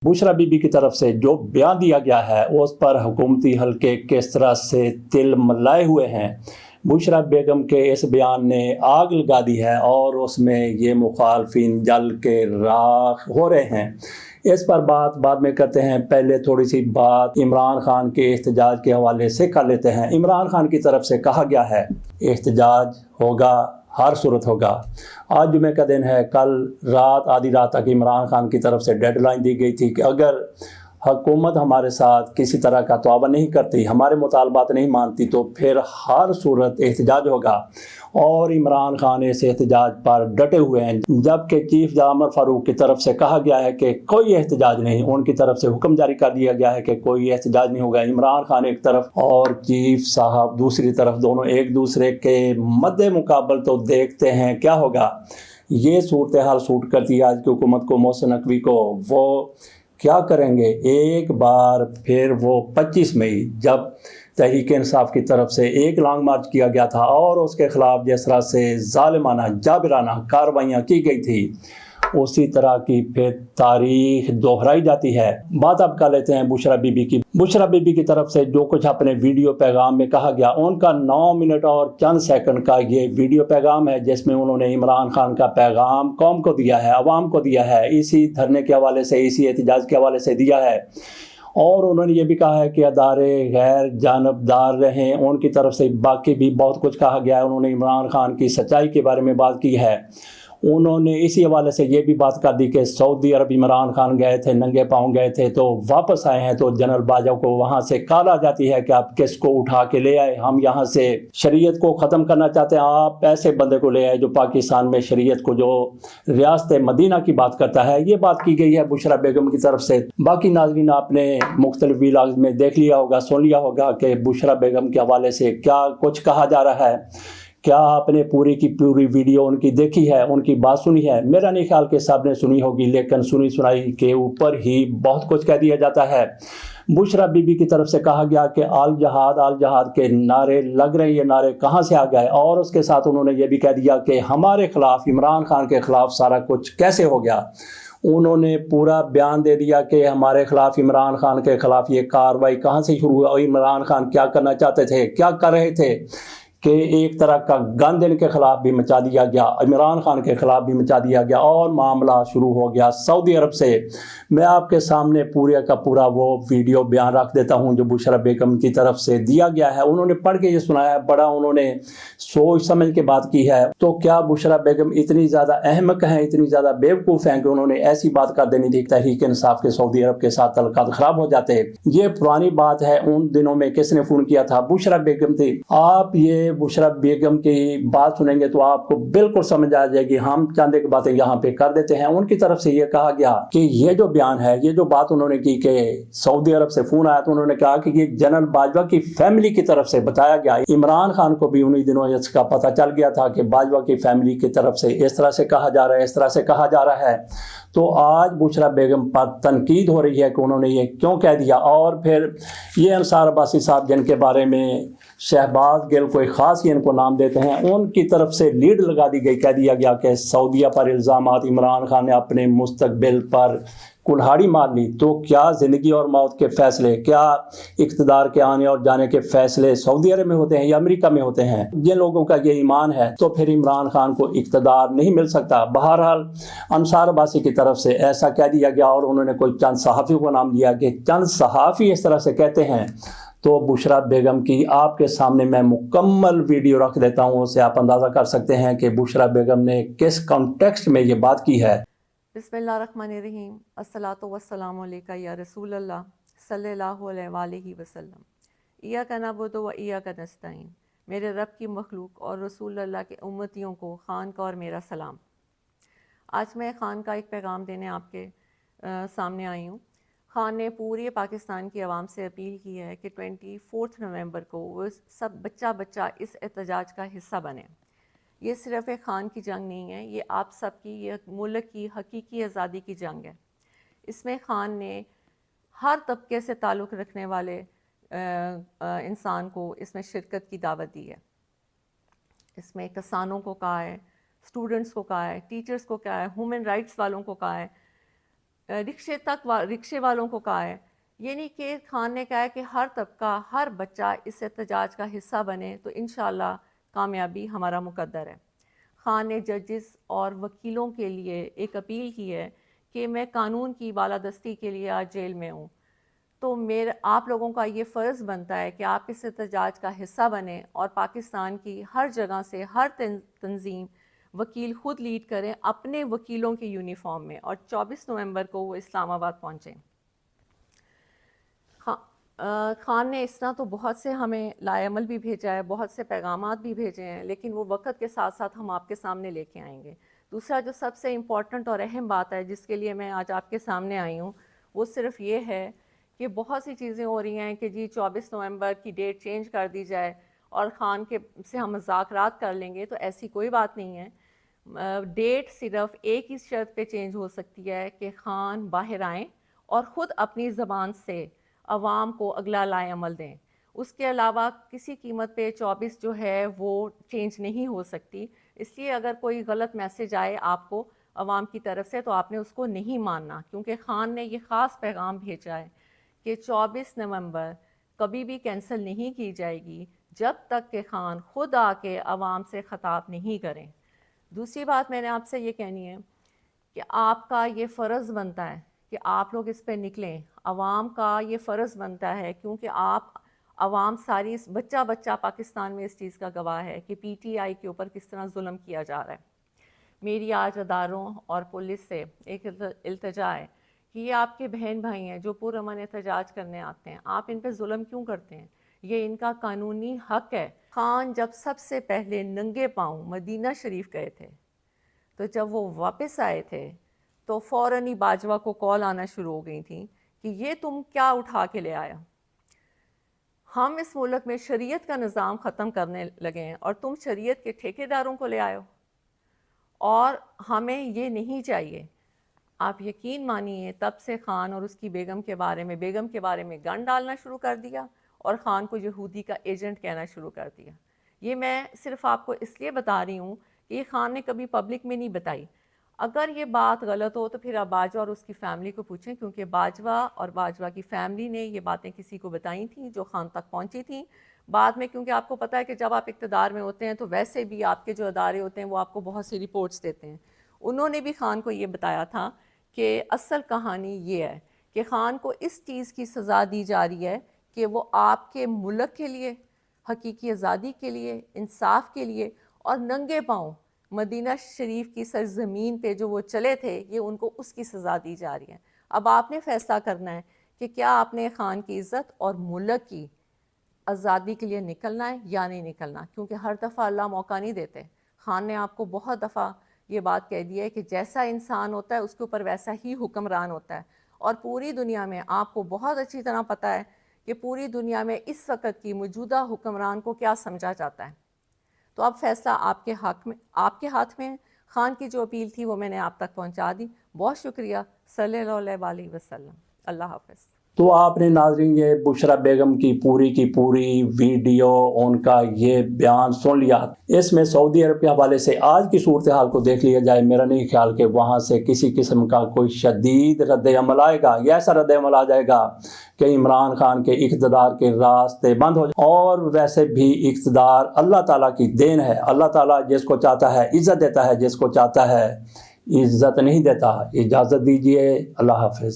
बुशरा बीबी की तरफ से जो बयान दिया गया है उस पर हुकूमती हलके किस तरह से तिल मलाए हुए हैं। बुशरा बेगम के इस बयान ने आग लगा दी है और उसमें ये मुखालफिन जल के राख हो रहे हैं। इस पर बात बाद में करते हैं, पहले थोड़ी सी बात इमरान खान के एहतजाज के हवाले से कर लेते हैं। इमरान खान की तरफ से कहा गया है एहतजाज होगा, हर सूरत होगा। आज जुमे का दिन है, कल रात आधी रात तक इमरान खान की तरफ से डेडलाइन दी गई थी कि अगर हुकूमत हमारे साथ किसी तरह का तौबा नहीं करती, हमारे मुतालबात नहीं मानती, तो फिर हर सूरत एहतजाज होगा। और इमरान खान इस एहतजाज पर डटे हुए हैं, जबकि चीफ जामर फारूक की तरफ से कहा गया है कि कोई एहतजाज नहीं, उनकी तरफ से हुक्म जारी कर दिया गया है कि कोई एहतजाज नहीं होगा। इमरान खान एक तरफ और चीफ साहब दूसरी तरफ, दोनों एक दूसरे के मद्दे मुकाबल, तो देखते हैं क्या होगा। ये सूरत हाल सूट करती है आज की हुकूमत को, मोहसिन नकवी को। वो क्या करेंगे, एक बार फिर वो 25 मई जब तहरीक इंसाफ की तरफ से एक लॉन्ग मार्च किया गया था और उसके खिलाफ जिस तरह से जालिमाना जाबिराना कार्रवाइयाँ की गई थी, उसी तरह की फिर तारीख दोहराई जाती है। बात अब कर लेते हैं बुशरा बीबी की। बुशरा बीबी की तरफ से जो कुछ अपने वीडियो पैगाम में कहा गया, उनका 9 मिनट और चंद सेकंड का ये वीडियो पैगाम है, जिसमें उन्होंने इमरान खान का पैगाम कौम को दिया है, अवाम को दिया है, इसी धरने के हवाले से, इसी एहतजाज के हवाले से दिया है। और उन्होंने ये भी कहा है कि अदारे गैर जानबदार रहें, उनकी तरफ से बाकी भी बहुत कुछ कहा गया है। उन्होंने इमरान खान की सच्चाई के बारे में बात की है। उन्होंने इसी हवाले से ये भी बात कर दी कि सऊदी अरब इमरान खान गए थे, नंगे पाँव गए थे, तो वापस आए हैं तो जनरल बाजवा को वहाँ से कॉल आ जाती है कि आप किसको उठा के ले आए, हम यहाँ से शरीयत को ख़त्म करना चाहते हैं, आप ऐसे बंदे को ले आए जो पाकिस्तान में शरीयत को, जो रियासत मदीना की बात करता है। ये बात की गई है बुशरा बेगम की तरफ से। बाकी नाज़रीन आपने मुख्तलिफ व्लॉग्स में देख लिया होगा, सुन लिया होगा कि बुशरा बेगम के हवाले से क्या कुछ कहा जा रहा है। क्या आपने पूरी की पूरी वीडियो उनकी देखी है, उनकी बात सुनी है? मेरा नहीं ख्याल कि सबने सुनी होगी, लेकिन सुनी सुनाई के ऊपर ही बहुत कुछ कह दिया जाता है। बुशरा बीबी की तरफ से कहा गया कि आल जहाद के नारे लग रहे हैं, ये नारे कहाँ से आ गए। और उसके साथ उन्होंने ये भी कह दिया कि हमारे खिलाफ, इमरान खान के खिलाफ सारा कुछ कैसे हो गया। उन्होंने पूरा बयान दे दिया कि हमारे खिलाफ, इमरान खान के खिलाफ ये कार्रवाई कहाँ से शुरू हुई और इमरान खान क्या करना चाहते थे, क्या कर रहे थे, कि एक तरह का गंद इनके खिलाफ भी मचा दिया गया, इमरान खान के खिलाफ भी मचा दिया गया और मामला शुरू हो गया सऊदी अरब से। मैं आपके सामने पूरे का पूरा वो वीडियो बयान रख देता हूं जो बुशरा बेगम की तरफ से दिया गया है। उन्होंने पढ़ के ये सुनाया है, बड़ा उन्होंने सोच समझ के बात की है। तो क्या बुशरा बेगम इतनी ज़्यादा अहमक हैं, इतनी ज़्यादा बेवकूफ़ हैं कि उन्होंने ऐसी बात कर देनी थी तहरीक इंसाफ के सऊदी अरब के साथ तल्लुकात ख़राब हो जाते। ये पुरानी बात है, उन दिनों में किसने फ़ोन किया था? बुशरा बेगम थी। आप ये बुशरा बेगम की बात सुनेंगे तो आपको बिल्कुल समझ आ जाएगी। हम चंद एक बातें यहाँ पे कर देते हैं। उनकी तरफ से ये कहा गया कि ये जो बयान है, ये जो बात उन्होंने की कि सऊदी अरब से फोन आया, तो उन्होंने कहा कि ये जनरल बाजवा की फैमिली की तरफ से बताया गया। इमरान खान को भी उन्हीं दिनों इसका पता चल गया था कि बाजवा की फैमिली की तरफ से इस तरह से कहा जा रहा है, इस तरह से कहा जा रहा है। तो आज बुशरा बेगम पर तनकीद हो रही है कि उन्होंने ये क्यों कह दिया। और फिर ये अंसार अब्बासी साहब जिनके बारे में शहबाज गिल कोई ख़ास ही इनको नाम देते हैं, उनकी तरफ से लीड लगा दी गई, कह दिया गया कि सऊदीया पर इल्ज़ामात, इमरान खान ने अपने मुस्तकबिल पर कुल्हाड़ी मार ली। तो क्या ज़िंदगी और मौत के फ़ैसले, क्या इक़्तिदार के आने और जाने के फ़ैसले सऊदी अरब में होते हैं या अमेरिका में होते हैं? जिन लोगों का ये ईमान है तो फिर इमरान खान को इक़्तिदार नहीं मिल सकता। बहरहाल अंसार अब्बासी की तरफ से ऐसा कह दिया गया और उन्होंने कोई चंद सहाफ़ी को नाम दिया कि चंद सहाफ़ी इस तरह से कहते हैं। तो बुशरा बेगम की आपके सामने मैं मुकम्मल वीडियो रख देता हूँ, उससे आप अंदाज़ा कर सकते हैं कि बुशरा बेगम ने किस कॉन्टेक्स्ट में ये बात की है। बिस्मिल्लाहिर्रहमानिर्रहीम, अस्सलातु वस्सलामु अलैका या रसूल अल्लाह सल्लल्लाहु अलैहि वसल्लम, इय्याका नअबुदु व इय्याका नस्तईन। मेरे रब की मखलूक और रसूल अल्लाह के उम्मतियों को खान का और मेरा सलाम। आज मैं खान का एक पैगाम देने आपके सामने आई हूँ। खान ने पूरी पाकिस्तान की आवाम से अपील की है कि 24 नवंबर को वो सब बच्चा इस एहतजाज का हिस्सा बने। ये सिर्फ एक खान की जंग नहीं है, ये आप सब की, ये मुल्क की हकीकी आज़ादी की जंग है। इसमें खान ने हर तबके से ताल्लुक़ रखने वाले इंसान को इसमें शिरकत की दावत दी है। इसमें किसानों को कहा है, स्टूडेंट्स को कहा है, टीचर्स को कहा है, ह्यूमन राइट्स वालों को कहा है, رکشے والوں کو کہا ہے، یہ نہیں کہ خان نے کہا ہے کہ ہر طبقہ، ہر بچہ اس احتجاج کا حصہ بنے تو انشاءاللہ کامیابی ہمارا مقدر ہے۔ خان نے ججز اور وکیلوں کے لیے ایک اپیل کی ہے کہ میں قانون کی بالادستی کے لیے آج جیل میں ہوں، تو آپ لوگوں کا یہ فرض بنتا ہے کہ آپ اس احتجاج کا حصہ بنیں اور پاکستان کی ہر جگہ سے ہر تنظیم وکیل خود لیڈ کریں اپنے وکیلوں کے یونیفارم میں، اور 24 نومبر کو وہ اسلام آباد پہنچیں۔ خان نے اس طرح تو بہت سے ہمیں لائے عمل بھی بھیجا ہے، بہت سے پیغامات بھی بھیجے ہیں، لیکن وہ وقت کے ساتھ ساتھ ہم آپ کے سامنے لے کے آئیں گے۔ دوسرا جو سب سے امپورٹنٹ اور اہم بات ہے جس کے لیے میں آج آپ کے سامنے آئی ہوں، وہ صرف یہ ہے کہ بہت سی چیزیں ہو رہی ہیں کہ جی 24 نومبر کی ڈیٹ چینج کر دی جائے اور خان کے سے ہم مذاکرات کر لیں گے، تو ایسی کوئی بات نہیں ہے۔ ڈیٹ صرف ایک ہی شرط پہ چینج ہو سکتی ہے کہ خان باہر آئیں اور خود اپنی زبان سے عوام کو اگلا لائے عمل دیں۔ اس کے علاوہ کسی قیمت پہ 24 جو ہے وہ چینج نہیں ہو سکتی، اس لیے اگر کوئی غلط میسج آئے آپ کو عوام کی طرف سے تو آپ نے اس کو نہیں ماننا، کیونکہ خان نے یہ خاص پیغام بھیجا ہے کہ 24 نومبر کبھی بھی کینسل نہیں کی جائے گی جب تک کہ خان خود آ کے عوام سے خطاب نہیں کریں۔ دوسری بات میں نے آپ سے یہ کہنی ہے کہ آپ کا یہ فرض بنتا ہے کہ آپ لوگ اس پہ نکلیں، عوام کا یہ فرض بنتا ہے، کیونکہ عوام ساری بچہ بچہ پاکستان میں اس چیز کا گواہ ہے کہ پی ٹی آئی کے اوپر کس طرح ظلم کیا جا رہا ہے۔ میری آج اداروں اور پولیس سے ایک التجا ہے کہ یہ آپ کے بہن بھائی ہیں جو پرامن احتجاج کرنے آتے ہیں، آپ ان پہ ظلم کیوں کرتے ہیں؟ یہ ان کا قانونی حق ہے۔ خان جب سب سے پہلے ننگے پاؤں مدینہ شریف گئے تھے، تو جب وہ واپس آئے تھے تو فوراً ہی باجوہ کو کال آنا شروع ہو گئی تھیں کہ یہ تم کیا اٹھا کے لے آیا؟ ہم اس ملک میں شریعت کا نظام ختم کرنے لگے ہیں اور تم شریعت کے ٹھیکیداروں کو لے آئے ہو، اور ہمیں یہ نہیں چاہیے۔ آپ یقین مانیے تب سے خان اور اس کی بیگم کے بارے میں گن ڈالنا شروع کر دیا اور خان کو یہودی کا ایجنٹ کہنا شروع کر دیا۔ یہ میں صرف آپ کو اس لیے بتا رہی ہوں کہ یہ خان نے کبھی پبلک میں نہیں بتائی۔ اگر یہ بات غلط ہو تو پھر آپ باجوہ اور اس کی فیملی کو پوچھیں، کیونکہ باجوہ اور باجوہ کی فیملی نے یہ باتیں کسی کو بتائی تھیں جو خان تک پہنچی تھیں۔ بعد میں کیونکہ آپ کو پتہ ہے کہ جب آپ اقتدار میں ہوتے ہیں تو ویسے بھی آپ کے جو ادارے ہوتے ہیں وہ آپ کو بہت سی رپورٹس دیتے ہیں۔ انہوں نے بھی خان کو یہ بتایا تھا کہ اصل کہانی یہ ہے کہ خان کو اس چیز کی سزا دی جا رہی ہے کہ وہ آپ کے ملک کے لیے، حقیقی آزادی کے لیے، انصاف کے لیے اور ننگے پاؤں مدینہ شریف کی سرزمین پہ جو وہ چلے تھے، یہ ان کو اس کی سزا دی جا رہی ہے۔ اب آپ نے فیصلہ کرنا ہے کہ کیا آپ نے خان کی عزت اور ملک کی آزادی کے لیے نکلنا ہے یا نہیں نکلنا، کیونکہ ہر دفعہ اللہ موقع نہیں دیتے۔ خان نے آپ کو بہت دفعہ یہ بات کہہ دی ہے کہ جیسا انسان ہوتا ہے اس کے اوپر ویسا ہی حکمران ہوتا ہے، اور پوری دنیا میں آپ کو بہت اچھی طرح پتہ ہے کہ پوری دنیا میں اس وقت کی موجودہ حکمران کو کیا سمجھا جاتا ہے۔ تو اب فیصلہ آپ کے ہاتھ میں ہے۔ خان کی جو اپیل تھی وہ میں نے آپ تک پہنچا دی۔ بہت شکریہ۔ صلی اللہ علیہ وسلم۔ اللہ حافظ۔ تو آپ نے ناظرین یہ بشریٰ بیگم کی پوری ویڈیو، ان کا یہ بیان سن لیا۔ اس میں سعودی عرب کے حوالے سے آج کی صورتحال کو دیکھ لیا جائے، میرا نہیں خیال کہ وہاں سے کسی قسم کا کوئی شدید رد عمل آئے گا، یا ایسا رد عمل آ جائے گا کہ عمران خان کے اقتدار کے راستے بند ہو جائیں۔ اور ویسے بھی اقتدار اللہ تعالیٰ کی دین ہے، اللہ تعالیٰ جس کو چاہتا ہے عزت دیتا ہے، جس کو چاہتا ہے عزت نہیں دیتا۔ اجازت دیجیے، اللہ حافظ۔